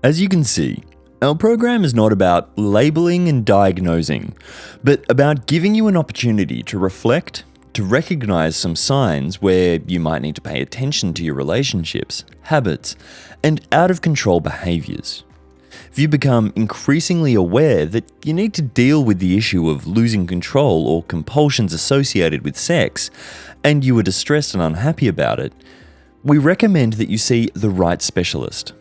As you can see, our program is not about labeling and diagnosing, but about giving you an opportunity to reflect, to recognize some signs where you might need to pay attention to your relationships, habits, and out of control behaviors. If you become increasingly aware that you need to deal with the issue of losing control or compulsions associated with sex, and you are distressed and unhappy about it, we recommend that you see the right specialist.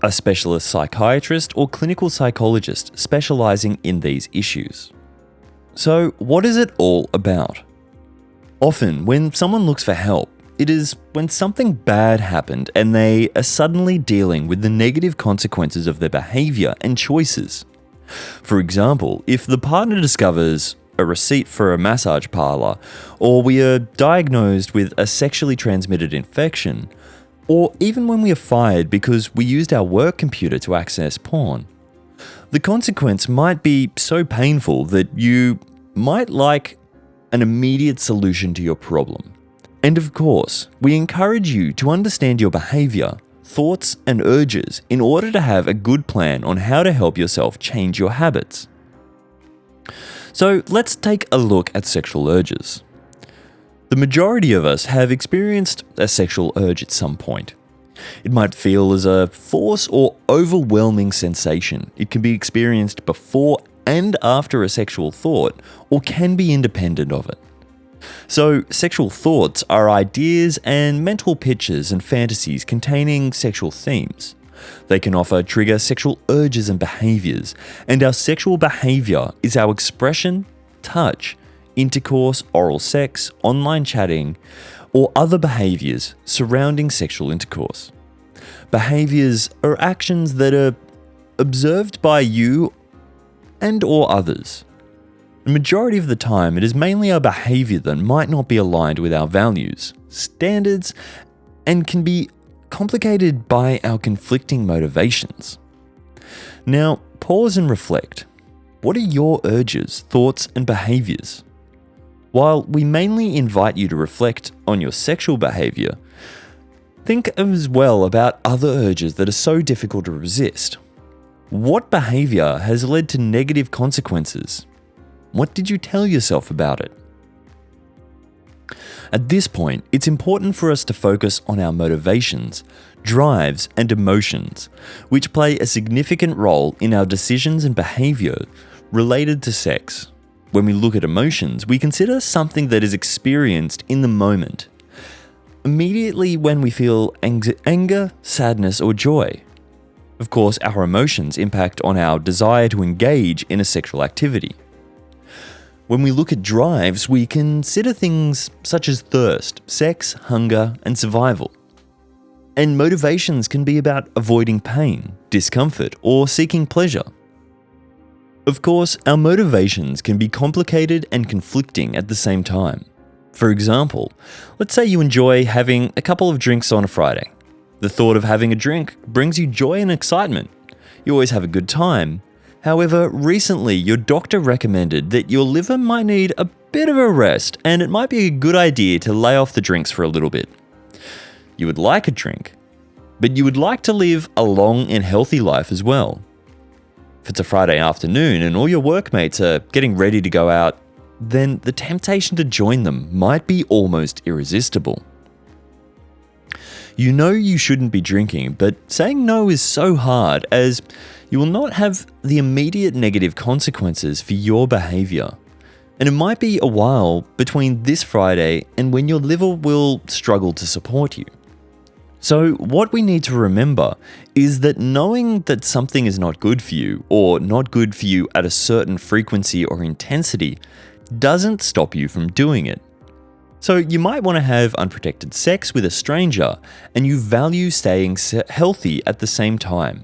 A specialist psychiatrist or clinical psychologist specializing in these issues. So, what is it all about? Often, when someone looks for help, it is when something bad happened and they are suddenly dealing with the negative consequences of their behavior and choices. For example, if the partner discovers a receipt for a massage parlor, or we are diagnosed with a sexually transmitted infection, or even when we are fired because we used our work computer to access porn. The consequence might be so painful that you might like an immediate solution to your problem. And of course, we encourage you to understand your behavior, thoughts, and urges in order to have a good plan on how to help yourself change your habits. So let's take a look at sexual urges. The majority of us have experienced a sexual urge at some point. It might feel as a force or overwhelming sensation. It can be experienced before and after a sexual thought, or can be independent of it. So, sexual thoughts are ideas and mental pictures and fantasies containing sexual themes. They can often trigger sexual urges and behaviors, and our sexual behavior is our expression, touch, intercourse, oral sex, online chatting, or other behaviors surrounding sexual intercourse. Behaviors are actions that are observed by you and or others. The majority of the time, it is mainly our behavior that might not be aligned with our values, standards, and can be complicated by our conflicting motivations. Now, pause and reflect. What are your urges, thoughts, and behaviors? While we mainly invite you to reflect on your sexual behavior, think as well about other urges that are so difficult to resist. What behavior has led to negative consequences? What did you tell yourself about it? At this point, it's important for us to focus on our motivations, drives, and emotions, which play a significant role in our decisions and behavior related to sex. When we look at emotions, we consider something that is experienced in the moment. Immediately when we feel anger, sadness, or joy. Of course, our emotions impact on our desire to engage in a sexual activity. When we look at drives, we consider things such as thirst, sex, hunger, and survival. And motivations can be about avoiding pain, discomfort, or seeking pleasure. Of course, our motivations can be complicated and conflicting at the same time. For example, let's say you enjoy having a couple of drinks on a Friday. The thought of having a drink brings you joy and excitement. You always have a good time. However, recently your doctor recommended that your liver might need a bit of a rest, and it might be a good idea to lay off the drinks for a little bit. You would like a drink, but you would like to live a long and healthy life as well. If it's a Friday afternoon and all your workmates are getting ready to go out, then the temptation to join them might be almost irresistible. You know you shouldn't be drinking, but saying no is so hard as you will not have the immediate negative consequences for your behavior. And it might be a while between this Friday and when your liver will struggle to support you. So what we need to remember is that knowing that something is not good for you, or not good for you at a certain frequency or intensity, doesn't stop you from doing it. So you might want to have unprotected sex with a stranger, and you value staying healthy at the same time.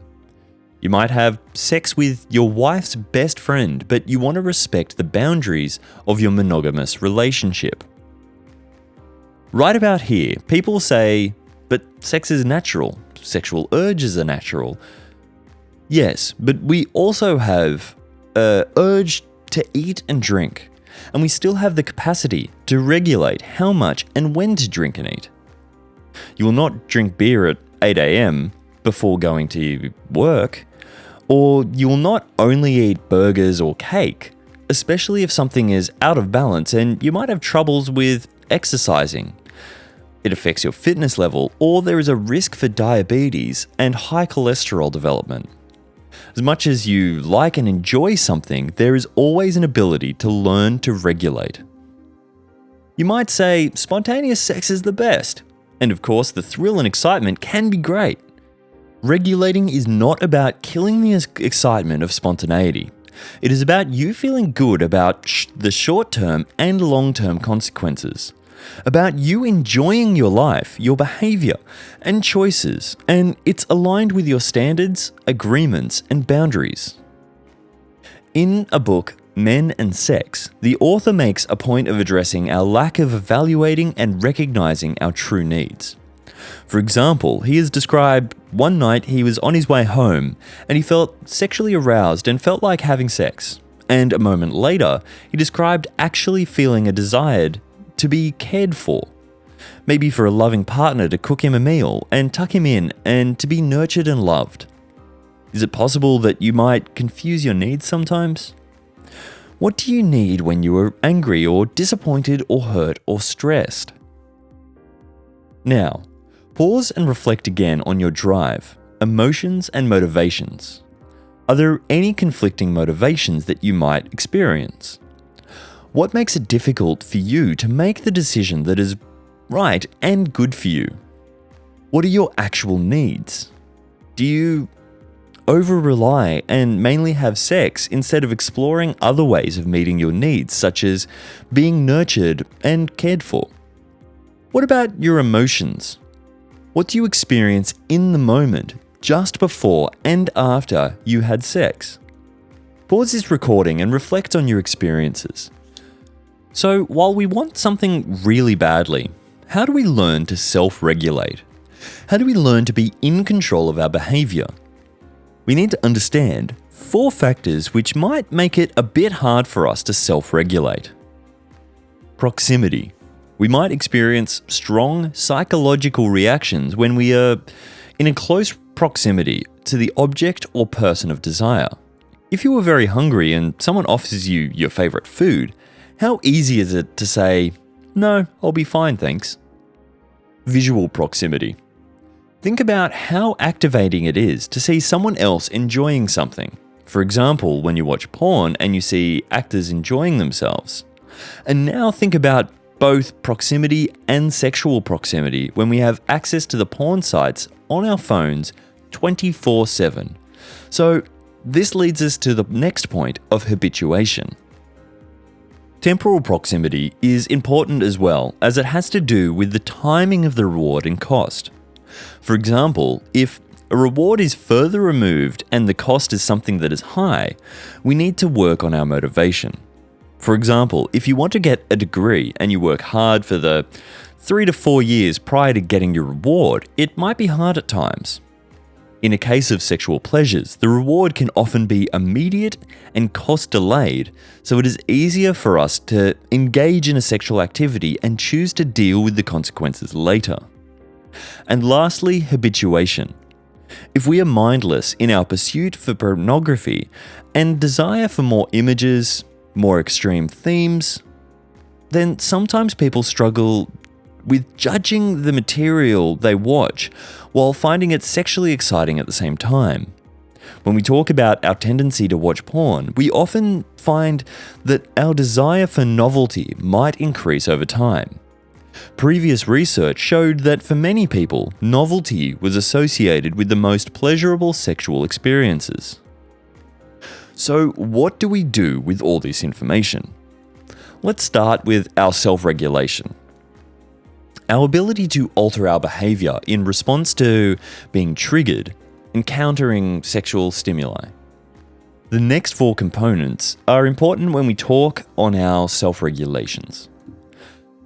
You might have sex with your wife's best friend, but you want to respect the boundaries of your monogamous relationship. Right about here, people say, but sex is natural, sexual urges are natural. Yes, but we also have an urge to eat and drink, and we still have the capacity to regulate how much and when to drink and eat. You will not drink beer at 8 a.m., before going to work, or you'll not only eat burgers or cake, especially if something is out of balance and you might have troubles with exercising. It affects your fitness level, or there is a risk for diabetes and high cholesterol development. As much as you like and enjoy something, there is always an ability to learn to regulate. You might say spontaneous sex is the best, and of course the thrill and excitement can be great. Regulating is not about killing the excitement of spontaneity. It is about you feeling good about the short-term and long-term consequences. About you enjoying your life, your behavior, and choices, and it's aligned with your standards, agreements, and boundaries. In a book, Men and Sex, the author makes a point of addressing our lack of evaluating and recognizing our true needs. For example, he has described one night he was on his way home and he felt sexually aroused and felt like having sex. And a moment later, he described actually feeling a desire to be cared for. Maybe for a loving partner to cook him a meal and tuck him in and to be nurtured and loved. Is it possible that you might confuse your needs sometimes? What do you need when you are angry or disappointed or hurt or stressed? Now, pause and reflect again on your drive, emotions, and motivations. Are there any conflicting motivations that you might experience? What makes it difficult for you to make the decision that is right and good for you? What are your actual needs? Do you over-rely and mainly have sex instead of exploring other ways of meeting your needs, such as being nurtured and cared for? What about your emotions? What do you experience in the moment, just before and after you had sex? Pause this recording and reflect on your experiences. So, while we want something really badly, how do we learn to self-regulate? How do we learn to be in control of our behavior? We need to understand 4 factors which might make it a bit hard for us to self-regulate. Proximity. We might experience strong psychological reactions when we are in a close proximity to the object or person of desire. If you are very hungry and someone offers you your favorite food, how easy is it to say, "No, I'll be fine, thanks"? Visual proximity. Think about how activating it is to see someone else enjoying something. For example, when you watch porn and you see actors enjoying themselves. And now think about both proximity and sexual proximity when we have access to the porn sites on our phones 24/7. So this leads us to the next point of habituation. Temporal proximity is important as well, as it has to do with the timing of the reward and cost. For example, if a reward is further removed and the cost is something that is high, we need to work on our motivation. For example, if you want to get a degree and you work hard for the 3 to 4 years prior to getting your reward, it might be hard at times. In a case of sexual pleasures, the reward can often be immediate and cost delayed, so it is easier for us to engage in a sexual activity and choose to deal with the consequences later. And lastly, habituation. If we are mindless in our pursuit for pornography and desire for more images, more extreme themes, then sometimes people struggle with judging the material they watch while finding it sexually exciting at the same time. When we talk about our tendency to watch porn, we often find that our desire for novelty might increase over time. Previous research showed that for many people, novelty was associated with the most pleasurable sexual experiences. So, what do we do with all this information? Let's start with our self-regulation. Our ability to alter our behavior in response to being triggered, encountering sexual stimuli. The next 4 components are important when we talk on our self-regulations.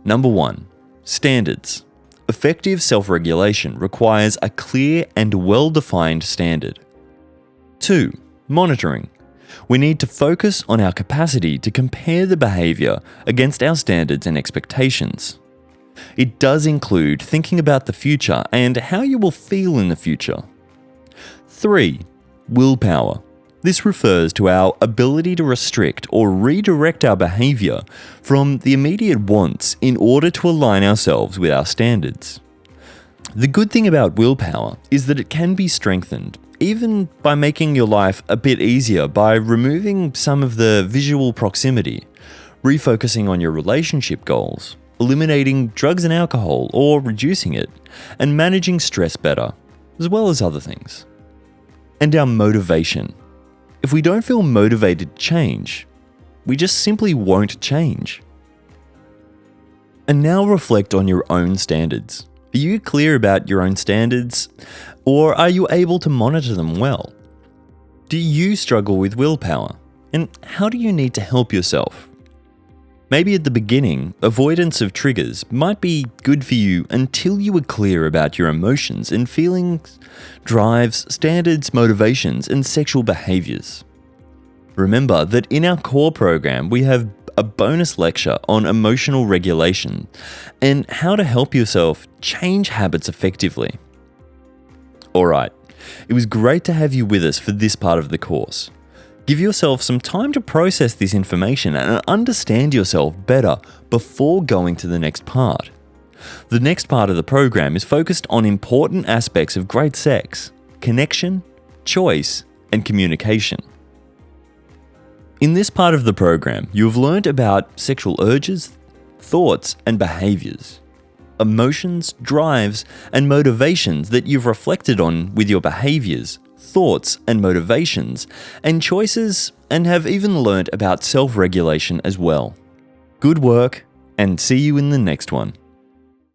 Number 1, standards. Effective self-regulation requires a clear and well-defined standard. 2, monitoring. We need to focus on our capacity to compare the behavior against our standards and expectations. It does include thinking about the future and how you will feel in the future. 3. Willpower. This refers to our ability to restrict or redirect our behavior from the immediate wants in order to align ourselves with our standards. The good thing about willpower is that it can be strengthened, even by making your life a bit easier by removing some of the visual proximity, refocusing on your relationship goals, eliminating drugs and alcohol or reducing it, and managing stress better, as well as other things. And our motivation. If we don't feel motivated to change, we just simply won't change. And now reflect on your own standards. Are you clear about your own standards, or are you able to monitor them well? Do you struggle with willpower, and how do you need to help yourself? Maybe at the beginning, avoidance of triggers might be good for you until you were clear about your emotions and feelings, drives, standards, motivations, and sexual behaviors. Remember that in our core program, we have a bonus lecture on emotional regulation and how to help yourself change habits effectively. Alright, it was great to have you with us for this part of the course. Give yourself some time to process this information and understand yourself better before going to the next part. The next part of the program is focused on important aspects of great sex, connection, choice, and communication. In this part of the program, you have learned about sexual urges, thoughts, and behaviors, emotions, drives, and motivations that you've reflected on with your behaviors, thoughts and motivations, and choices, and have even learnt about self-regulation as well. Good work, and see you in the next one.